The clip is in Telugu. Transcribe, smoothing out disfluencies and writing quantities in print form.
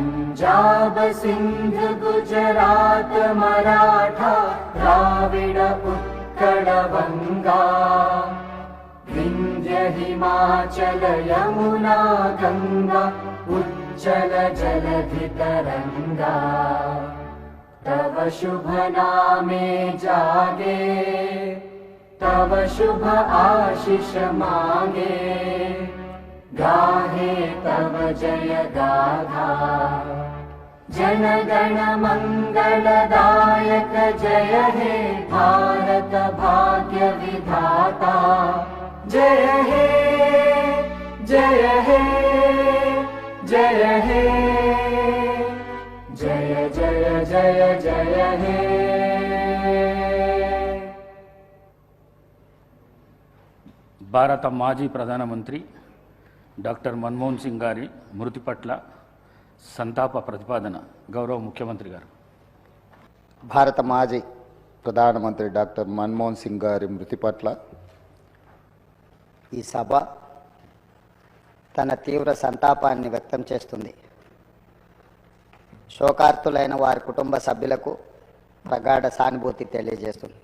पंजाब सिंध गुजरात मराठा द्राविड उत्कल बंगा विंध्य हिमाचल यमुना गंगा उच्चल जलधि तरंगा तव शुभ नामे जागे तव शुभ आशीष मांगे गाहे तव जय गाथा जन गण मंगलदायक जय हे भारत भाग्य विधाता जय हे जय हे जय हे जय जय जय जय हे। భారత మాజీ ప్రధానమంత్రి డాక్టర్ మన్మోహన్ సింగ్ గారి మృతి పట్ల సంతాప ప్రతిపాదన గౌరవ ముఖ్యమంత్రి గారు. భారత మాజీ ప్రధానమంత్రి డాక్టర్ మన్మోహన్ సింగ్ గారి మృతి పట్ల ఈ సభ తన తీవ్ర సంతాపాన్ని వ్యక్తం చేస్తుంది. శోకార్తులైన వారి కుటుంబ సభ్యులకు ప్రగాఢ సానుభూతి తెలియజేస్తుంది.